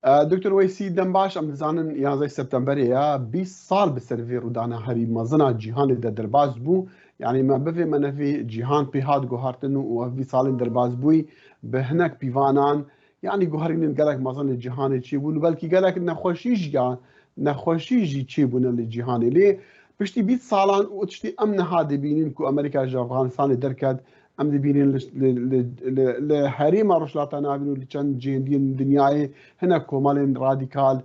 دکتۆر وەیسی دەم باش ئەم بزانن 11 سپتەمبەرەیە 20 ساڵ bi servê rûdana herî mezina cîhanê de derbas bû. Yani me bivê me nevê cîhan pê hat guhartin û ev 20 salên derbas bûyî bi hinek pîvanan yani guherînin gelek mezin li cîhanê çêbûn belkî gelek nexweşî jî çêbûne li cîhanê lê piştî 20 salan û tiştî em niha dibînin ku Amerîka ji Efxanistanê derket em dibînin li herêma Rojhilata Navîn û li çend cihêndiyên dinyayê hinek komalên radîkal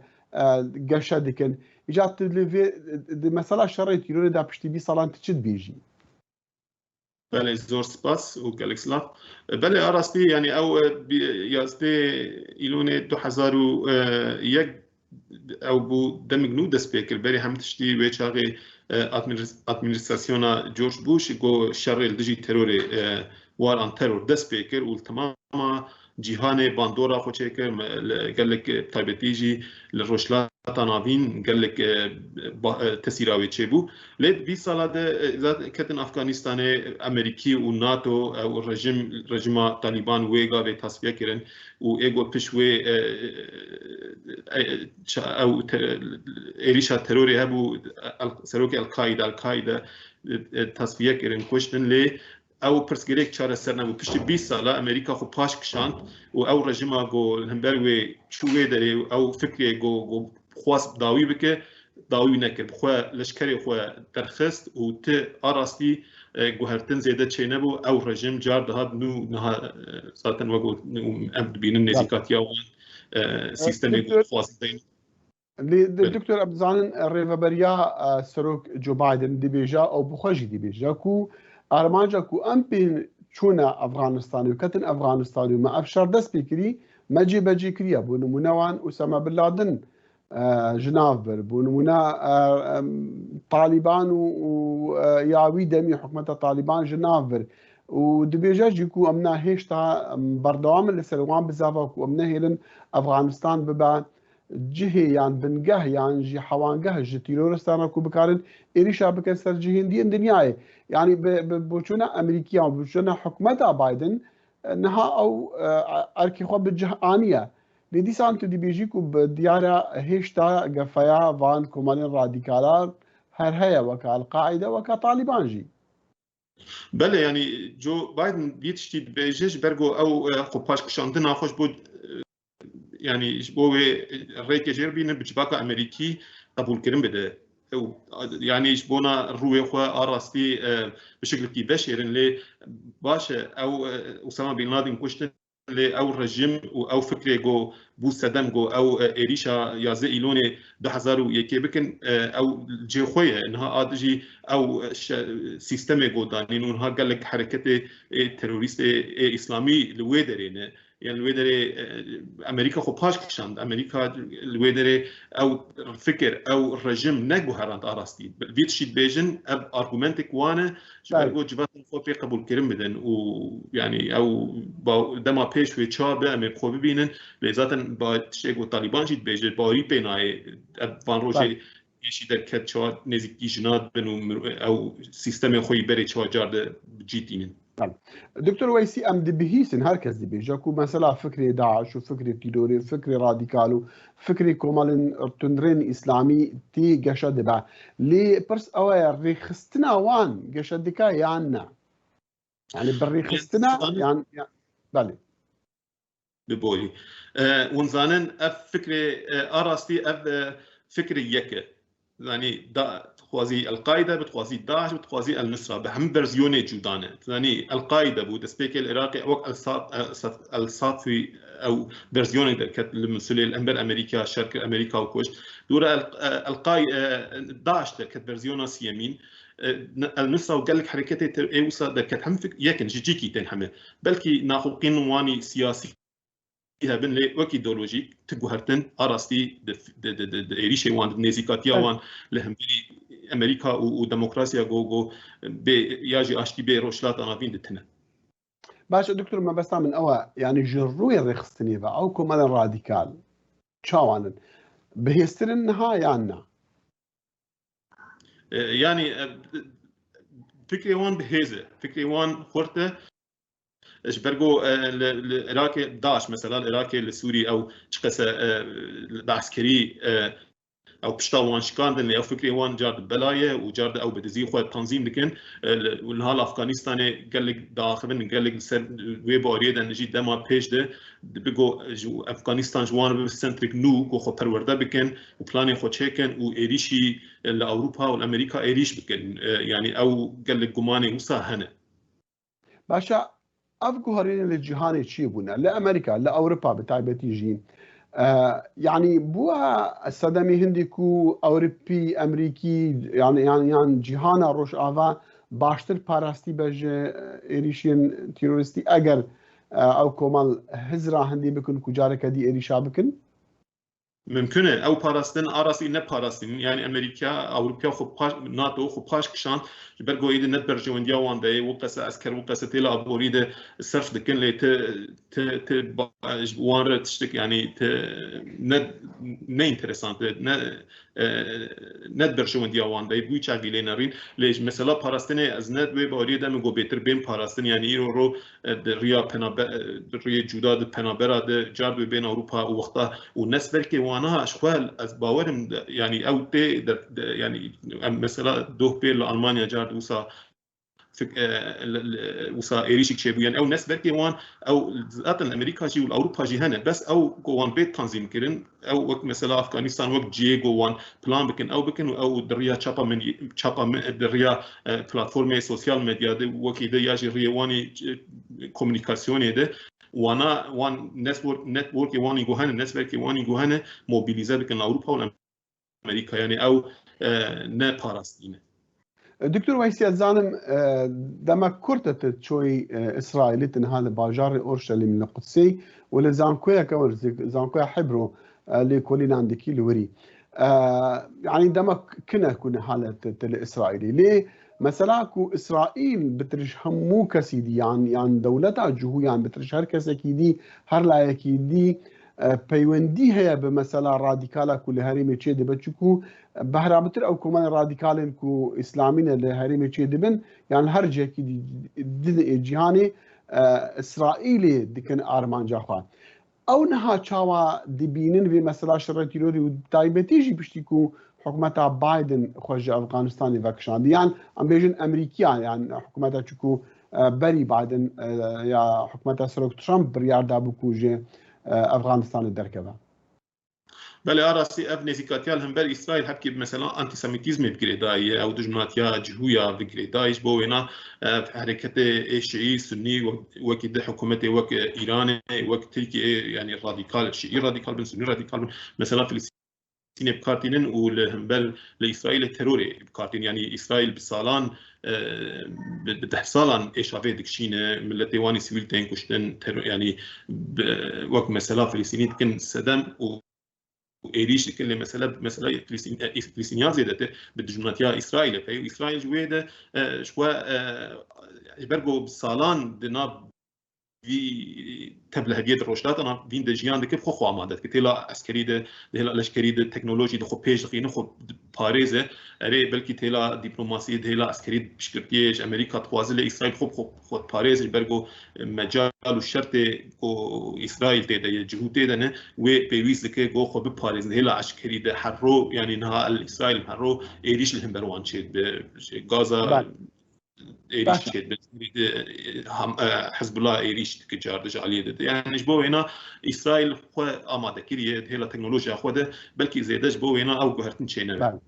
geşe dikin. Îca tu li vê di mesela şerê tîrorê de piştî 20 salan tu çi dibêjî? بله زور سپاس و گلک سلاف بله آراستی یعنی او 11 ایلون 2001 او بو دمگنو دست پیکر بری هم تشتی و چاقی ادمنستراسیونا جورج بوش گو شر دجی ترور وار ان ترور دست پیکر و تماما جیهان باندورا خو چیکر گلک تایبتیجی لروشلاتا ناوین گلک تسیراوی چیبو لید 20 ساله ده کتن افغانستان امریکی و ناتو او رژیم طالبان ویگا و تصفیه کردن و ایگو پشوی او ایریشا تروری هبو سروک القاعده تصفیه کردن کشتن لی او پرسگریک چاره سر نبود پشت 20 ساله امریکا خو پاش کشاند و او رژیم گو همبروی چوی داره او فکری گو خواست داوی بکه داوی نکرد خو لشکری خو درخست و ت آراستی گوهرتن زیاده چه نبود او رژیم جار دهاد نو نه ساتن وگو ام بینن نزیکاتیا و سیستمی خواست دین دکتۆر ئەبزانن ڕێڤەبەریا سەرۆک جو بایدن دەبێژا ئەو بخۆشی دەبێژە و ئارمانجا و ئەم پێن چوونە ئەفغانستانی و کەتن ئەفغانستانی و مە ئەفشار دەست پێکردی مەجێ بەجێ کریە بۆ نمونەوان ئوسامە بن لادن ژناو بر بۆ نمونە طالیبان و یاوی دەمی حکومەتە طالیبان ژناو بر و دبێژە جیکو ئەمنا هێشتا بەردەوامن لەسەر وان بزاوە و ئەم نەهێلن ئەفغانستان ببە جهه یان بنگه یان جی حوانگه جی تیرورستان کو بکارن ایریشا بکن سر جهندین دنیای یعنی بوچونا امریکیا و بوچونا حکومت بایدن نها او ارکی خو بجهانیه لیدی سان تو دی بیجی کو بدیارا هشتا گفیا وان کومالین رادیکالا هر هيا وكا القاعده وكا طالبان جي بله يعني جو بايدن بيتشتي بيجيش برجو او قباش كشاندنا خوش بود يعني بو ريك جربين بجباكا امريكي قبول كريم بده يعني شبونا روي خو اراستي بشكل كي بشير اللي باشا او اسامه بن لادن كشت اللي او رژیم او فکری جو بو صدام جو او ایریشا 11 ایلون 2001 بکن او جي خويه انها ادجي او سيستم جو دانين انها قال لك حركه تيروريست اسلامي لويدرين يعني الويدري امريكا خو باش كشاند امريكا الويدري او فكر او رژیم نگو هرانت اراستی بيت شيت بيجن اب ارغومنتك وانا جو جبات خو بي قبول كريم بدن و يعني او دما پیش و چا به ام خو ببینن لذاتن با شيغو طالبان جيت بيجن باري بيناي وان روجي يشي در كت چا نزيكي جنات بنو او سيستم خوي بري چا جارد جيتين دكتور ويسي ام دبهيسن هركز دبيجا كو مثلا فكري داعش وفكري تيروري فكري راديكال وفكري كومالن تندرين اسلامي تي قشا دبا لي برس اوير ريخستنا وان قشا دكا يانا يعني بالريخستنا يعني بله ببولي ونزانن اف فكري اراستي اف فكري يكه يعني بتخوازي القاعده بتخوازي داعش بتخوازي النصره بهم فيرزيوني جودانه يعني القاعده بو دسبيك العراقي وقت الصافي او فيرزيوني كانت المسؤوليه الانبر امريكا شرق امريكا وكوش دورة القاعده داعش كانت فيرزيونا سيمين النصره وقال لك حركات اوسا كانت هم يكن جيجيكي تنحمه بلكي ناخذ قانوني سياسي بن لي وكيدولوجيك تجوهرتن أراستي إيريشة وان نزيكاتيا وان لهمبري أمريكا وديمقراطيا جو بيجي أشتي بروشلات أنا فين دتنا. باش دكتور ما بس من أوا يعني جروي الرخصتني بقى أو كمان راديكال شاوانن بهيسترن نهاية عنا. يعني فكري وان بهذا فكري وان خورته اش برجو العراقي داعش مثلا العراقي السوري او شقسه العسكري او بشتا وان شكاندن او فكري وان جارد بلايه وجارد او بدزي خو تنظيم لكن والنهار افغانستان قال لك داخلين قال لك ويب اوريد ان جي دما بيج ده بيجو افغانستان جوان بالسنتريك نو كو خو پرورده بكن وبلاني خو تشيكن وايريشي لاوروبا والامريكا ايريش بكن يعني او قال لك جماني وسا هنا باشا افكو هرين للجهان شي بونا لامريكا لاوروبا بتايبتي جي يعني بوها السدمي هنديكو اوروبي امريكي يعني جهانا روش آفا باشتر باراستي بجه ايريشين تيرورستي اگر او كومال هزرا هندي بكن كجارك دي ايريشا بكن ممکنه او پاراستن آراسی نه پاراستن يعني امريكا اوروبا خو ناتو خو باش كشان برجو يد نت برجونديا وان داي وقس اسكر وقس تيلا ابوريد الصرف دكن لي ت وان تشتك يعني ت نه انتريسانت نت برجونديا وان داي بوي تشاغي لينارين ليش مثلا پاراستن از نت وي بوريد ام جو بيتر بين پاراستن يعني يورو ريا ريا جودا د پنابرا د جارد بين اوروبا وقتها والناس بلكي وانا اشوال از باورم يعني او تي يعني مثلا دوه بير لالمانيا جارد وسا وسا ايريشك شيبو يعني او ناس بلكي وان او ذات الامريكا جي والاوروبا جي هنا بس او وان بيت تنظيم كرن او وقت مثلا افغانستان وقت جيجو وان بلان بكن او دريا تشابا من دريا بلاتفورم سوشيال ميديا دي وكيده ياجي ريواني كوميونيكاسيون ده وانا وان نتورك وان يجوهنا النتورك وان يجوهنا موبيليزا بكن اوروبا والامريكا يعني او نا باراستين دكتور ويسي زانم دما كرتت شوي اسرائيل تنها باجار اورشليم القدسي ولا زانكويا كور زانكويا حبرو لكولين عندك الوري يعني دما كنا حالة الاسرائيلي ليه مثلا كو اسرائيل بترش همو كسيدي يعني دولتها جهو يعني بترش هر كسكيدي هر لايكيدي پیوندی هەیە بە مەسەلا ڕادیکالە و لە هەرێمێ چێ دەبێت چکو بەهرابتر ئەو کۆمەڵی ڕادیکالن و ئیسلامینە لە هەرێمێ چێ دەبن یان هەرجێکی جیهانێ ئیسرائیلێ دکن ئارمانجا خوان ئەو نەها چاوە دبینن بێ مەسەلا شڕەتیرۆری و تایبەتیژی پشتی و حکوومەتا بایدن خۆشە ئەفغانستانی ڤەکشاندی یان ئەم بێژن ئەمریکیان یان حکوومەتە چکو بەری بایدن یا حکوومەتە سەرۆک ترامپ بڕیاردا بکوژێ افغانستان الدركبه. بله آراسی اف نزیکاتیال هم بر اسرائیل حبکی مثلا انتیسمیتیزم بگریدای او دجمناتیا جهویا بگریدایش بو اینا حرکت شیعی سنی وقت ده حکومت وقت ایران وقت ترکیه يعني راديكال شيعي راديكال بن سني راديكال مثلا فلسطين بكارتينن وهم بل لاسرائيل الترور بكارتين يعني اسرائيل بسالان بتحصالن ايش عفيت دكشينه ملتي واني سيفيل تنكشتن يعني وقت مثلا فلسطيني كن صدام وإيريش كل مثلا فلسطينيات زيادة بالدجمناتيا إسرائيل في إسرائيل جويدة شوى برجو بسالان دنا في تبله هدية الروشات أنا فين دجيان دكيف خو عمادات كتيلا عسكري ده هلا العسكري ده تكنولوجي ده خو بيج خينه خو باريزه أري بلكي تيلا دبلوماسية ده هلا عسكري بشكرتيش أمريكا توازل إسرائيل خو باريز برجو مجال والشرط كو إسرائيل ده جهود ده نه وبيويز ده كو خو بباريز ده هلا عسكري ده حرو يعني نها إسرائيل حرو إيريش الهم بروان شيء بغازا ايريش حزب الله ايريش تجار دجاليه ده يعني جبو هنا اسرائيل خو اماده كريه هلا تكنولوجيا خود بلكي زيدش بو هنا او قهرتن شينا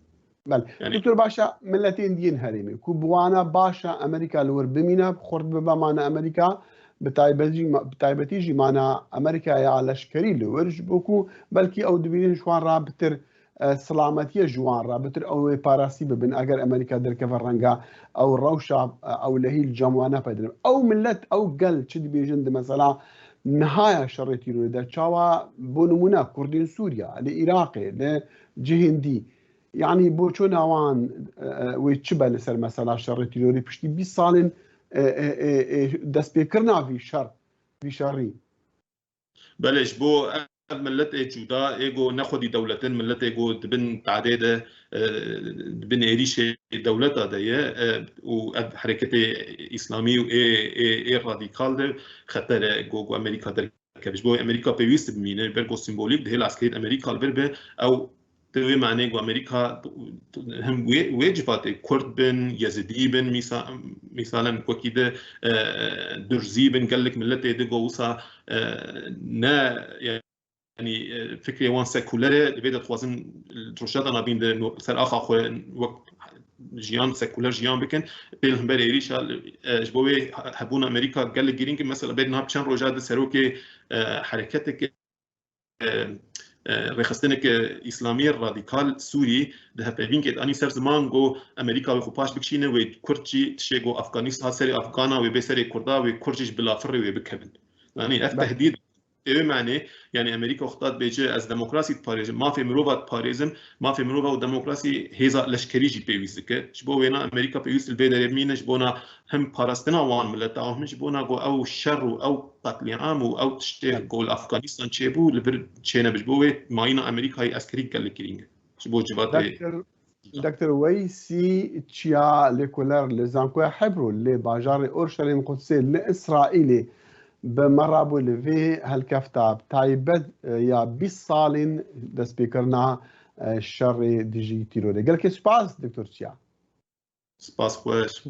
بله يعني دكتور باشا ملتين دين هريمي كوبوانا باشا امريكا لور بمينا خرد بمانا امريكا بتايبتيجي معنا امريكا يا لشكري لورج بوكو بلكي او دبيين شوان رابطر سلامتیه جوان را بتر او پاراسی ببن اگر امریکا در کفر رنگا او روشا او لهیل جمعانه پیدا او ملت او قل چه بیجند مثلا نهايه شرطي رو ده چاوا بونمونا كردين سوريا لعراق لجهندي يعني بوچو نوان ويتشبه لسر مثلا شرطي رو بشتي 20 سال دست بكرنا في شر في شري بلش بو ملت جودا ايجو ناخذ دولتين ملت ايجو دبن تعداد دبن اريشه دولتا ديه وحركه اسلامي و اي راديكال ده خطر جو امريكا در كبش بو امريكا بيست بمينه برجو سيمبوليك ده العسكريه امريكا البربه او توي معناه جو امريكا هم واجبات كرد بن يزيدي بن مثلا وكيده درزي بن قال لك ملته دي جوسا نا يعني فكرة وان سيكولار بيدا توازن الدروشات أنا بين سر آخر خو وقت جيان سيكولار جيان بكن بينهم بري ريشة جبوي حبونا أمريكا قال لك جرينك مثلا بينها بشان رجال سروكي حركتك رخصتنك إسلامي راديكال سوري ده بينك أني سر زمان جو أمريكا وخباش بكشينه وكرتشي تشيجو أفغانستان سري أفغانا وبسري كردا وكرتش بلا فرق وبكبن يعني التهديد ايه معنی یعنی امریکا اختاد بیچه از دموکراسی پاریزم ما في مروفات پاریزم ما في مروفا و دموکراسی هیزا لشکری جی پیویست که شبو وینا امریکا پیویست البیدر مینه شبونا هم پاراستنا وان ملتا هم شبونا گو او شر او قتل عام او تشتيه گو افغانستان چبو لبر چينا بجبو ماينا امريكا هي عسكري قال كرينج شبو جبات دكتور ويسي تشيا ليكولر لزانكو حبرو لباجار اورشليم قدسي لاسرائيلي بمرابو لفي هالكفتاب تايبد يا 20 سالين دس بيكرنا الشر ديجي تيروري قال لك سباس دكتور تشيا سباس خوش